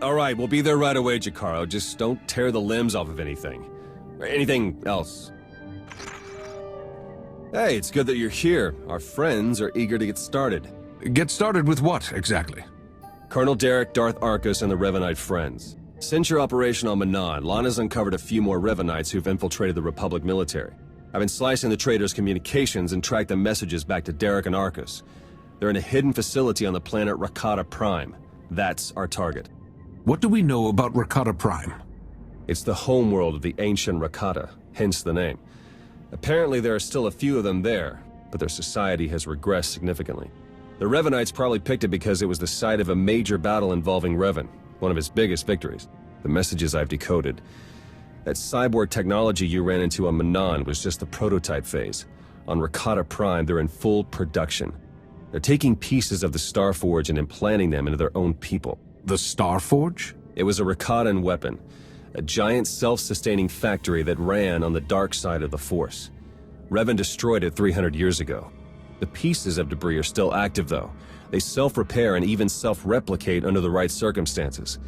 right. We'll be there right away, Jakaro. Just don't tear the limbs off of anything. Or anything else. Hey, it's good that you're here. Our friends are eager to get started. Get started with what, exactly? Colonel Derek, Darth Arkous, and the Revanite friends. Since your operation on Manaan, Lana's uncovered a few more Revanites who've infiltrated the Republic military. I've been slicing the traitors' communications and tracked the messages back to Derek and Arkous. They're in a hidden facility on the planet Rakata Prime. That's our target. What do we know about Rakata Prime? It's the homeworld of the ancient Rakata, hence the name. Apparently there are still a few of them there, but their society has regressed significantly. The Revanites probably picked it because it was the site of a major battle involving Revan, one of his biggest victories. The messages I've decoded. That cyborg technology you ran into on Manaan was just the prototype phase. On Rakata Prime, they're in full production. They're taking pieces of the Starforge and implanting them into their own people. The Starforge? It was a Rakatan weapon. A giant self-sustaining factory that ran on the dark side of the Force. Revan destroyed it 300 years ago. The pieces of debris are still active, though. They self-repair and even self-replicate under the right circumstances.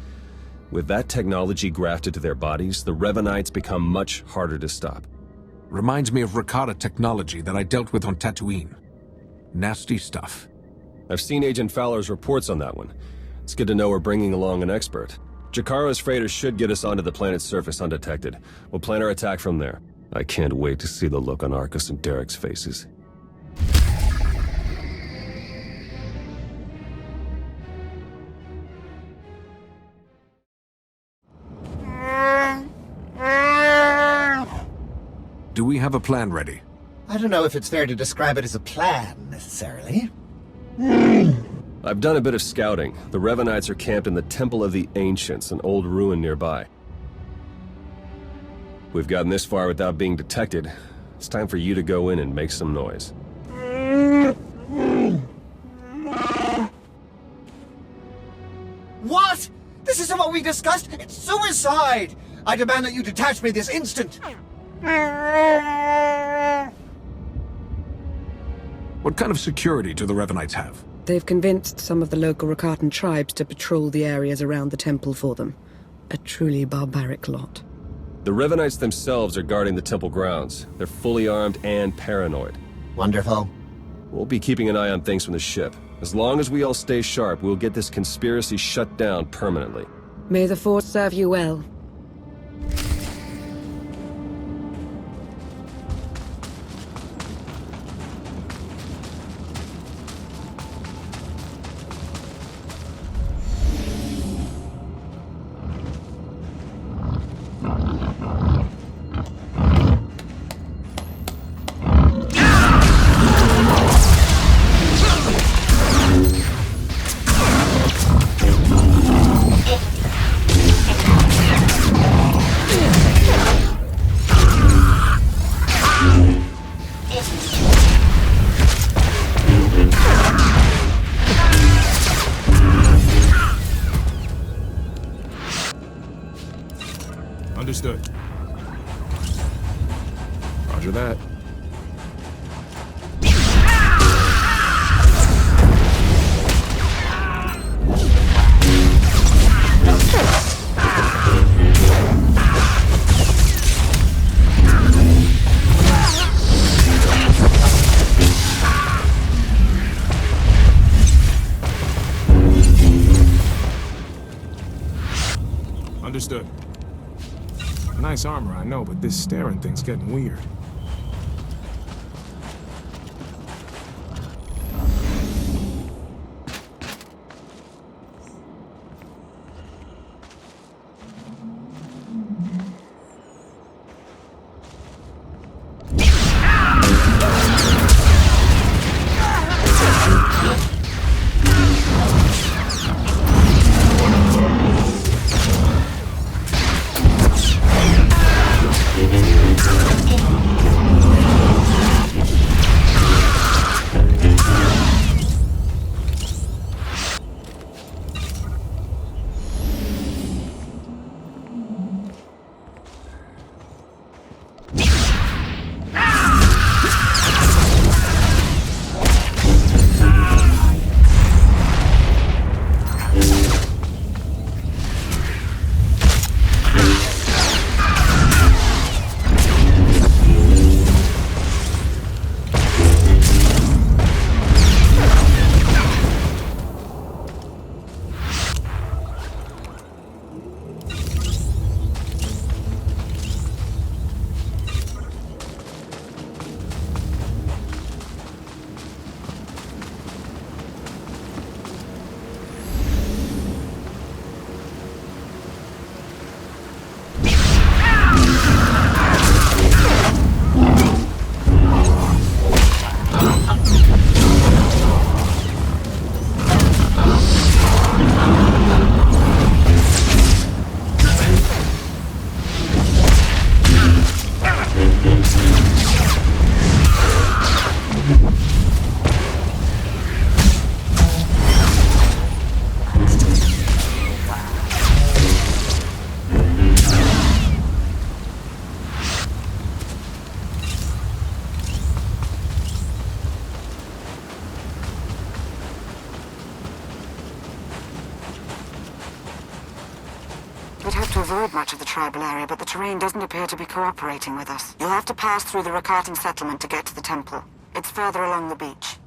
With that technology grafted to their bodies, the Revanites become much harder to stop. Reminds me of Rakata technology that I dealt with on Tatooine. Nasty stuff. I've seen Agent Fowler's reports on that one. It's good to know we're bringing along an expert. Jakaro's freighters should get us onto the planet's surface undetected. We'll plan our attack from there. I can't wait to see the look on Arkous and Derek's faces. Do we have a plan ready? I don't know if it's fair to describe it as a plan, necessarily. I've done a bit of scouting. The Revanites are camped in the Temple of the Ancients, an old ruin nearby. We've gotten this far without being detected. It's time for you to go in and make some noise. What? This isn't what we discussed! It's suicide! I demand that you detach me this instant! What kind of security do the Revanites have? They've convinced some of the local Rakatan tribes to patrol the areas around the temple for them. A truly barbaric lot. The Revanites themselves are guarding the temple grounds. They're fully armed and paranoid. Wonderful. We'll be keeping an eye on things from the ship. As long as we all stay sharp, we'll get this conspiracy shut down permanently. May the Force serve you well. Understood. Roger that. Understood. Nice armor, I know, but this staring thing's getting weird. hope to avoid much of the tribal area, but the terrain doesn't appear to be cooperating with us. You'll have to pass through the Rakatan settlement to get to the temple. It's further along the beach.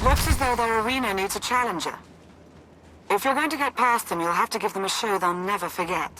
Looks as though their arena needs a challenger. If you're going to get past them, you'll have to give them a show they'll never forget.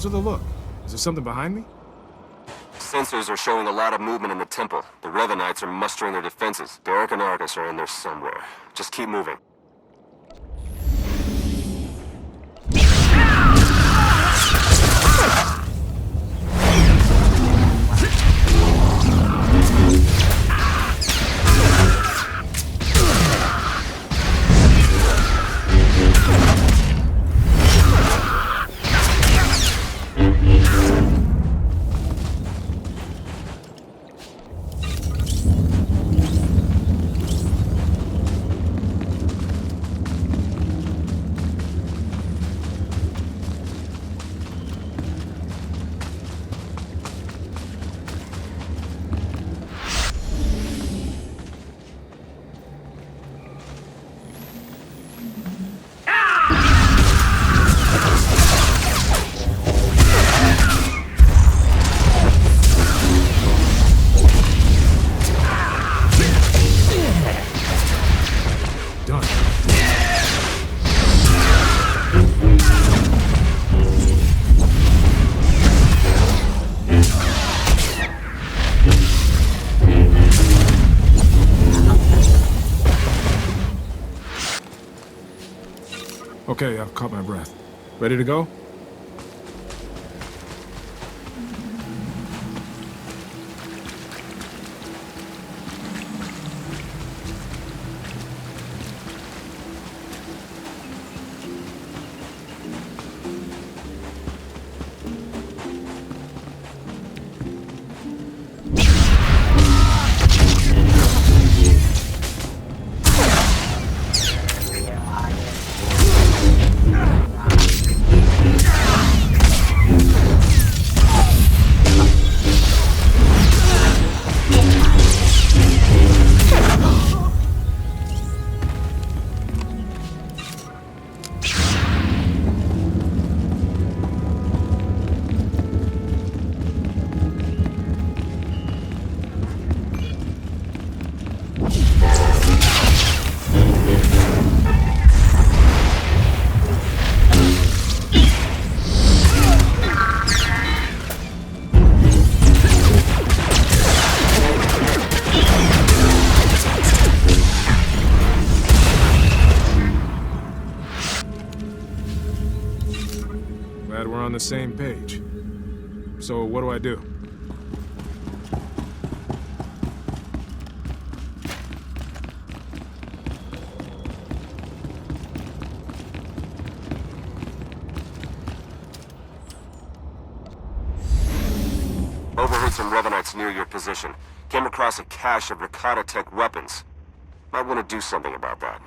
What's with the look? Is there something behind me? Sensors are showing a lot of movement in the temple. The Revanites are mustering their defenses. Darok and Arkous are in there somewhere. Just keep moving. Okay, I've caught my breath. Ready to go? Glad we're on the same page. So, what do I do? Overheard some Revanites near your position. Came across a cache of Rakata tech weapons. Might want to do something about that.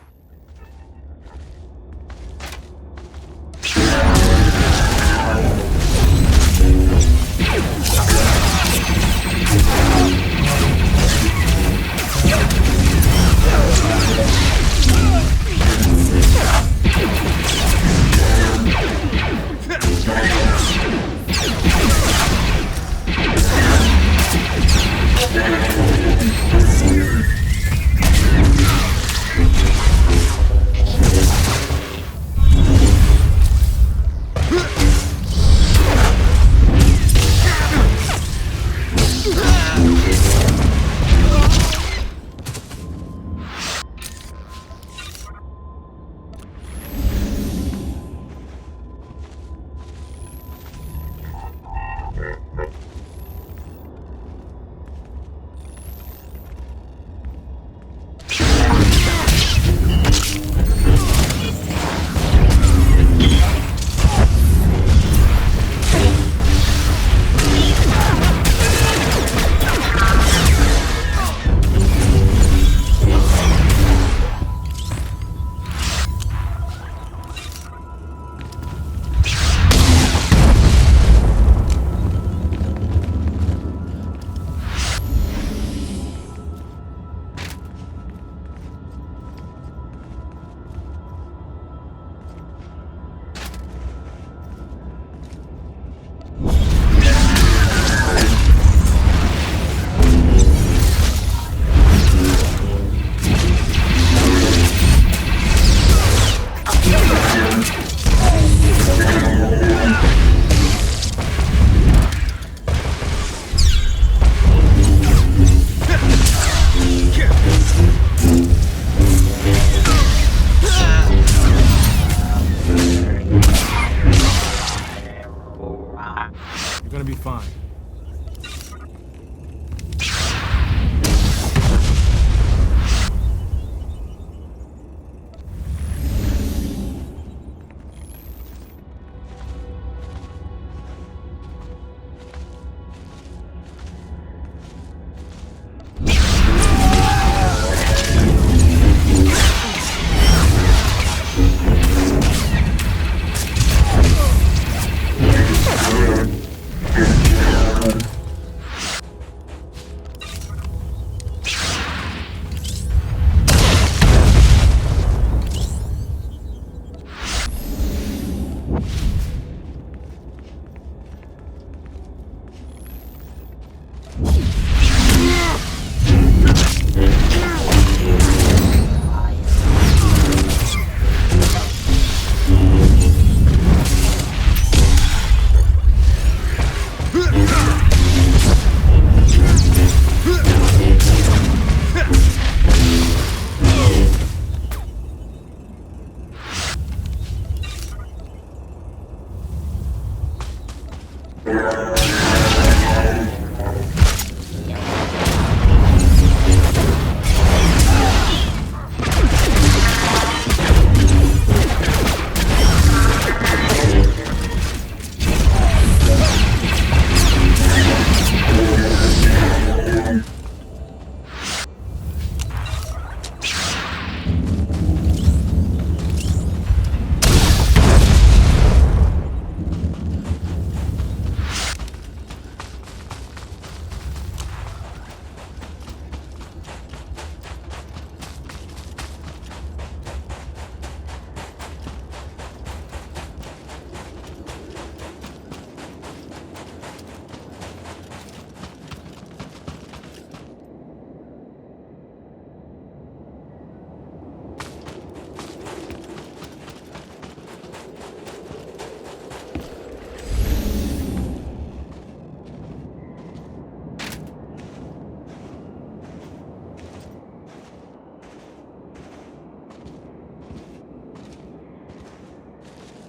fine.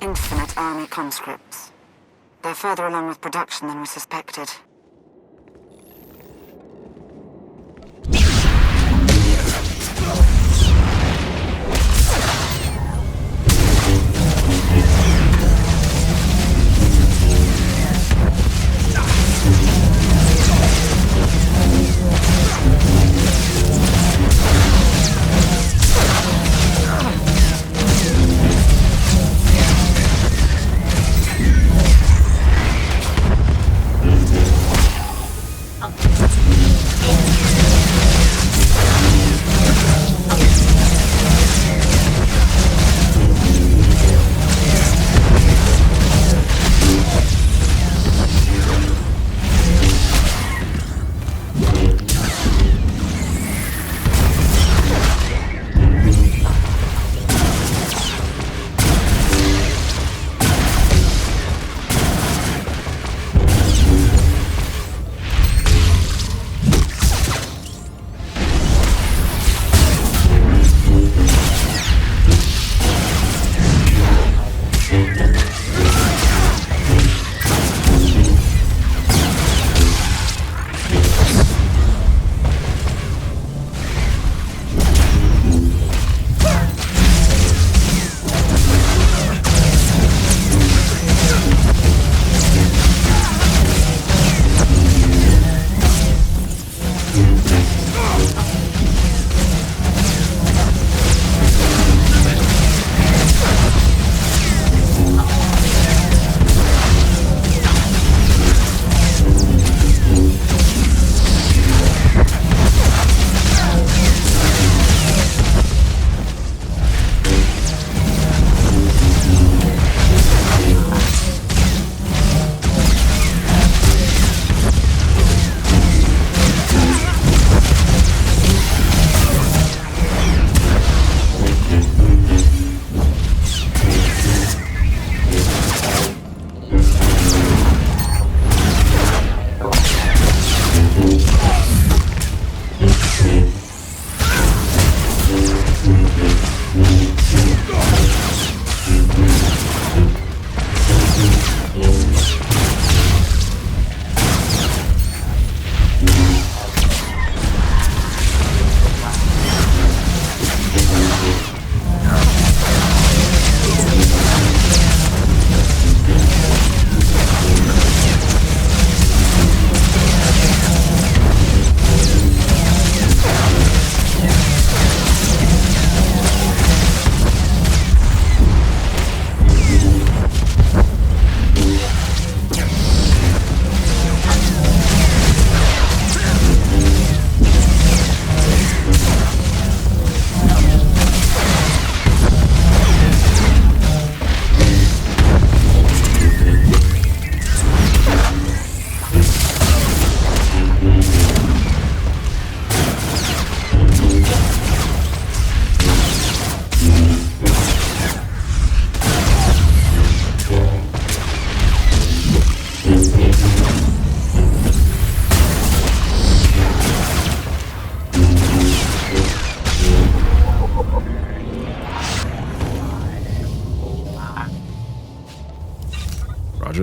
Infinite army conscripts. They're further along with production than we suspected.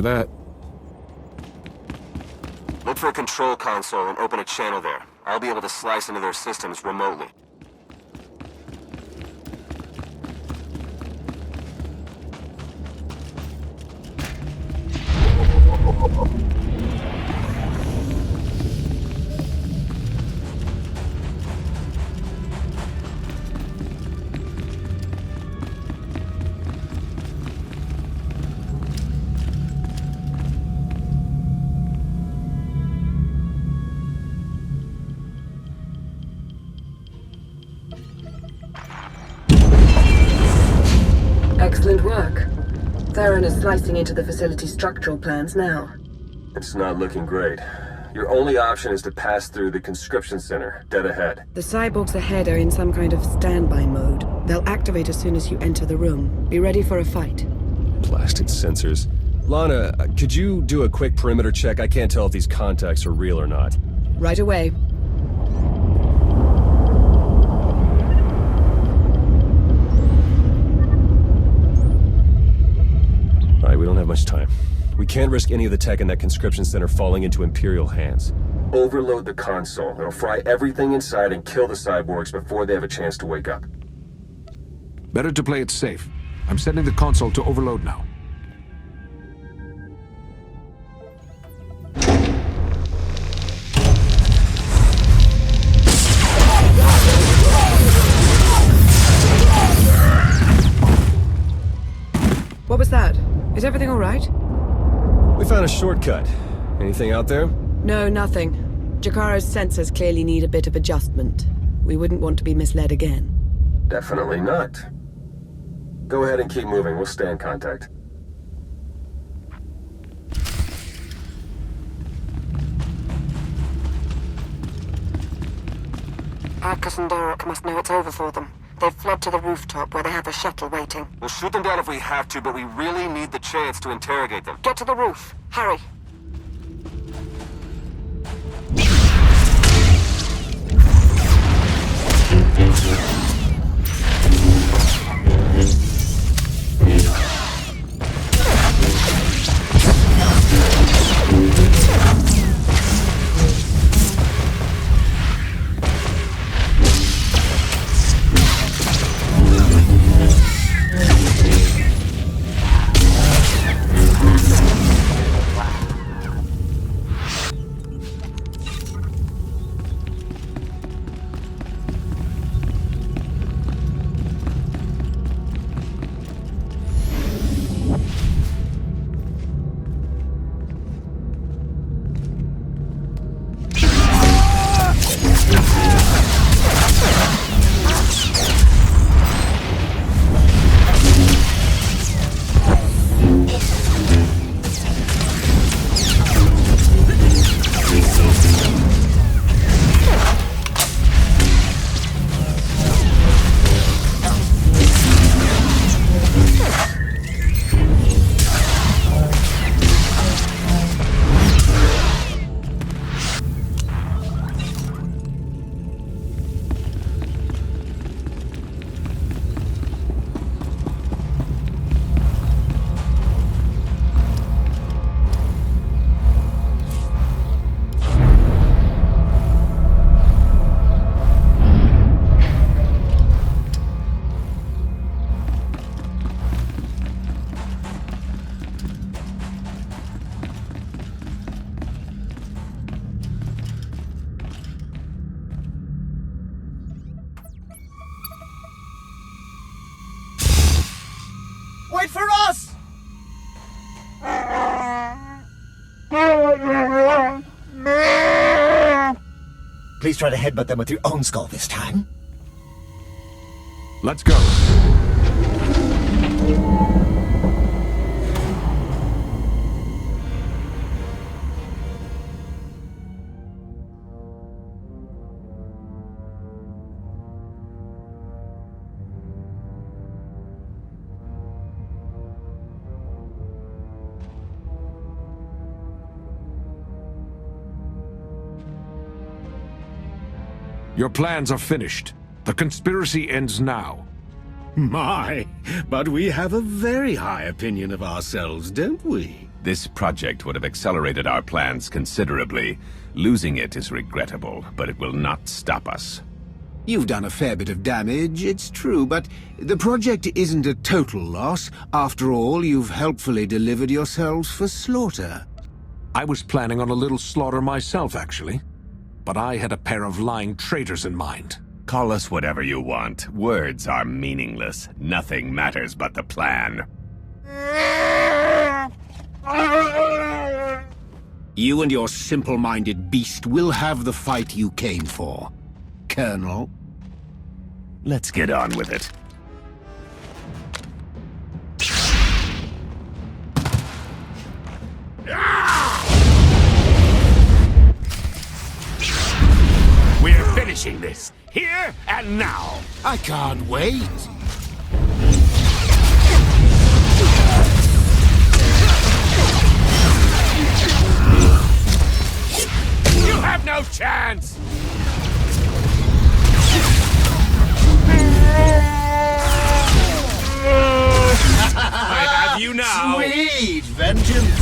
Roger that. Look for a control console and open a channel there. I'll be able to slice into their systems remotely. Excellent work. Theron is slicing into the facility's structural plans now. It's not looking great. Your only option is to pass through the conscription center, dead ahead. The cyborgs ahead are in some kind of standby mode. They'll activate as soon as you enter the room. Be ready for a fight. Blasted sensors. Lana, could you do a quick perimeter check? I can't tell if these contacts are real or not. Right away. Alright, we don't have much time. We can't risk any of the tech in that conscription center falling into Imperial hands. Overload the console. It'll fry everything inside and kill the cyborgs before they have a chance to wake up. Better to play it safe. I'm setting the console to overload now. What was that? Is everything all right? We found a shortcut. Anything out there? No, nothing. Jakaro's sensors clearly need a bit of adjustment. We wouldn't want to be misled again. Definitely not. Go ahead and keep moving. We'll stay in contact. Arkous and Darok must know it's over for them. They've fled to the rooftop where they have a shuttle waiting. We'll shoot them down if we have to, but we really need the chance to interrogate them. Get to the roof. Hurry. Wait for us! Please try to headbutt them with your own skull this time. Let's go. Your plans are finished. The conspiracy ends now. My, but we have a very high opinion of ourselves, don't we? This project would have accelerated our plans considerably. Losing it is regrettable, but it will not stop us. You've done a fair bit of damage, it's true, but the project isn't a total loss. After all, you've helpfully delivered yourselves for slaughter. I was planning on a little slaughter myself, actually. But I had a pair of lying traitors in mind. Call us whatever you want. Words are meaningless. Nothing matters but the plan. You and your simple-minded beast will have the fight you came for, Colonel. Let's get on with it. We're finishing this, here and now. I can't wait. You have no chance! I have you now! Sweet vengeance!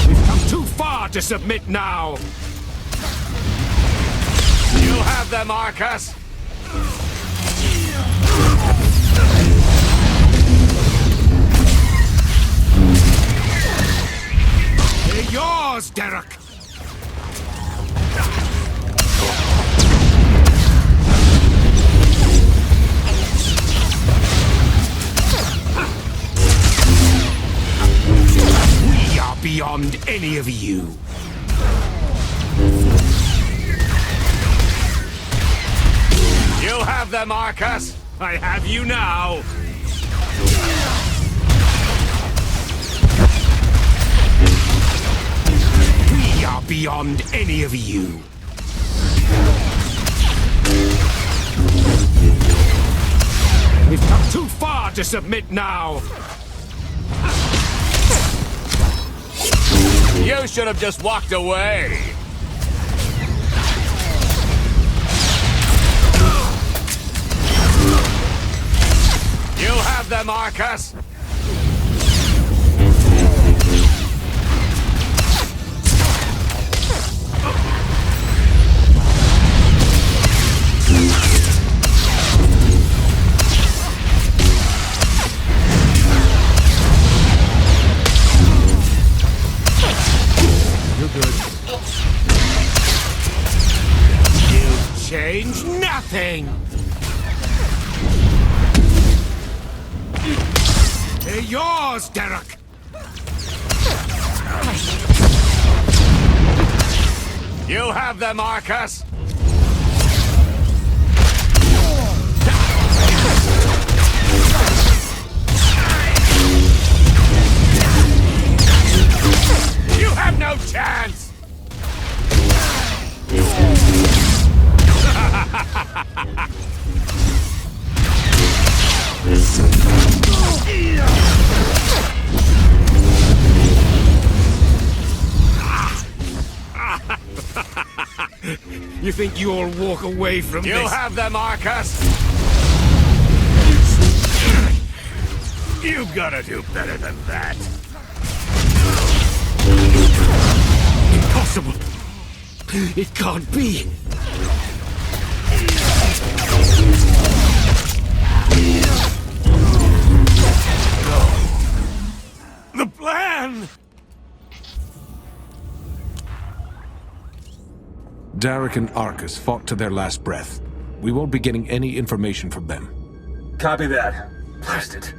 We've come too far to submit now! You have them, Arkous! They're yours, Darok! We are beyond any of you. You have them, Arkous! I have you now! We are beyond any of you. We've come too far to submit now. You should have just walked away. You have them, Arkous. You're good. You've changed nothing. They're yours, Darok. You have them, Arkous. You have no chance! You think you'll walk away from this? You have them, Arkous. You gotta do better than that. Impossible! It can't be! The plan! Darok and Arkous fought to their last breath. We won't be getting any information from them. Copy that. Blast it.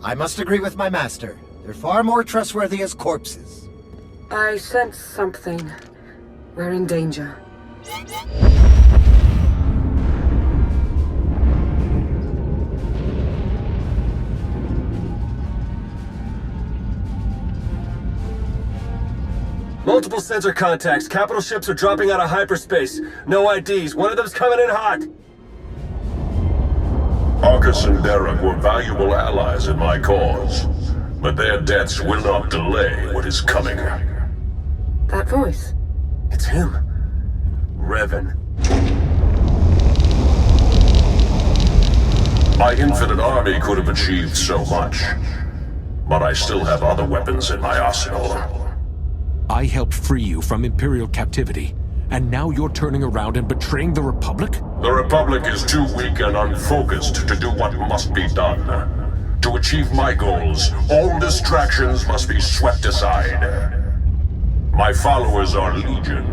I must agree with my master. They're far more trustworthy as corpses. I sense something. We're in danger. Multiple sensor contacts. Capital ships are dropping out of hyperspace. No IDs. One of them's coming in hot. Arkous and Darok were valuable allies in my cause, but their deaths will not delay what is coming. That voice. It's him. Revan. My infinite army could have achieved so much. But I still have other weapons in my arsenal. I helped free you from Imperial captivity, and now you're turning around and betraying the Republic? The Republic is too weak and unfocused to do what must be done. To achieve my goals, all distractions must be swept aside. My followers are legion.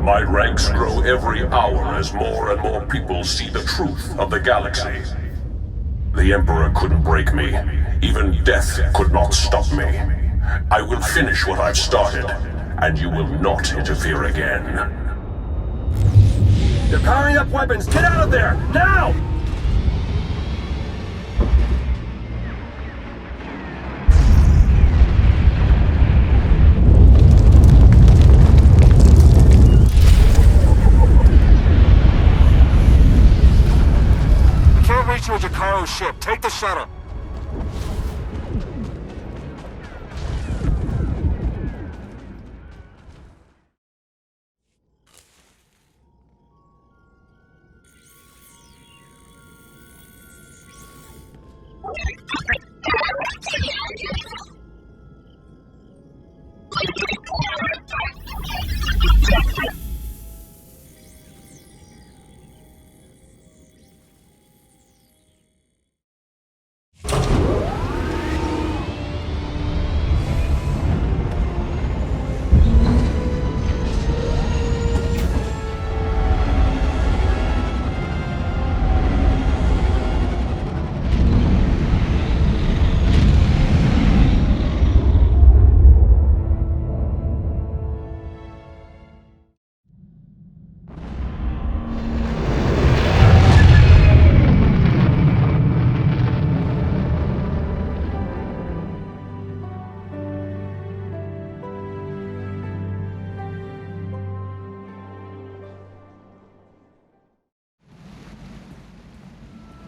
My ranks grow every hour as more and more people see the truth of the galaxy. The Emperor couldn't break me. Even death could not stop me. I will finish what I've started, and you will not interfere again. They're powering up weapons! Get out of there! Now! Can't reach your Jakaro ship. Take the shuttle.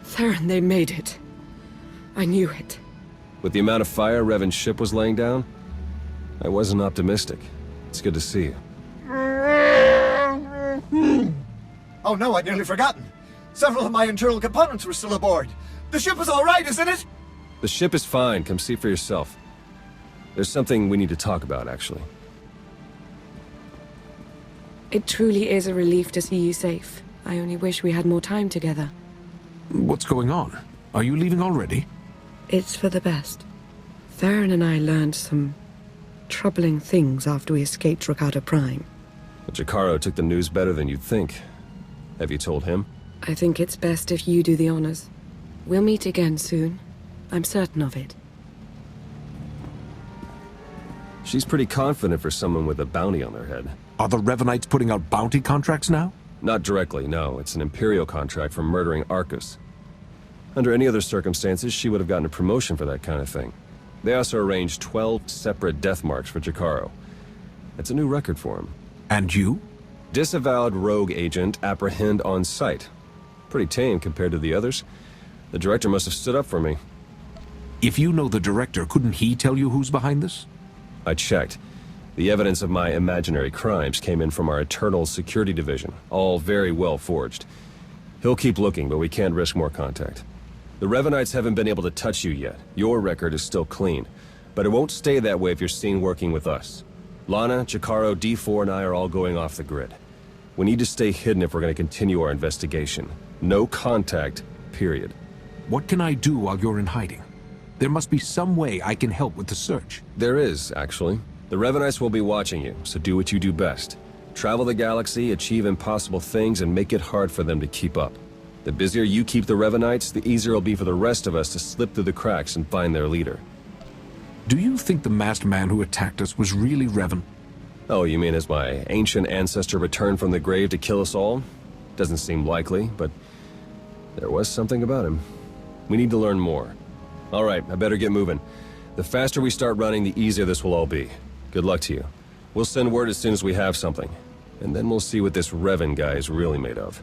Theron, they made it. I knew it. With the amount of fire Revan's ship was laying down, I wasn't optimistic. It's good to see you. Oh no, I'd nearly forgotten. Several of my internal components were still aboard. The ship is all right, isn't it? The ship is fine. Come see for yourself. There's something we need to talk about, actually. It truly is a relief to see you safe. I only wish we had more time together. What's going on? Are you leaving already? It's for the best. Theron and I learned some troubling things after we escaped Rakata Prime. But Jakaro took the news better than you'd think. Have you told him? I think it's best if you do the honors. We'll meet again soon. I'm certain of it. She's pretty confident for someone with a bounty on their head. Are the Revanites putting out bounty contracts now? Not directly, no. It's an Imperial contract for murdering Arkous. Under any other circumstances, she would have gotten a promotion for that kind of thing. They also arranged 12 separate death marks for Jakaro. It's a new record for him. And you? Disavowed rogue agent apprehend on sight. Pretty tame compared to the others. The director must have stood up for me. If you know the director, couldn't he tell you who's behind this? I checked. The evidence of my imaginary crimes came in from our Eternal Security Division, all very well forged. He'll keep looking, but we can't risk more contact. The Revanites haven't been able to touch you yet. Your record is still clean. But it won't stay that way if you're seen working with us. Lana, Jakaro, D4, and I are all going off the grid. We need to stay hidden if we're going to continue our investigation. No contact, period. What can I do while you're in hiding? There must be some way I can help with the search. There is, actually. The Revanites will be watching you, so do what you do best. Travel the galaxy, achieve impossible things, and make it hard for them to keep up. The busier you keep the Revanites, the easier it'll be for the rest of us to slip through the cracks and find their leader. Do you think the masked man who attacked us was really Revan? Oh, you mean as my ancient ancestor returned from the grave to kill us all? Doesn't seem likely, but there was something about him. We need to learn more. All right, I better get moving. The faster we start running, the easier this will all be. Good luck to you. We'll send word as soon as we have something. And then we'll see what this Revan guy is really made of.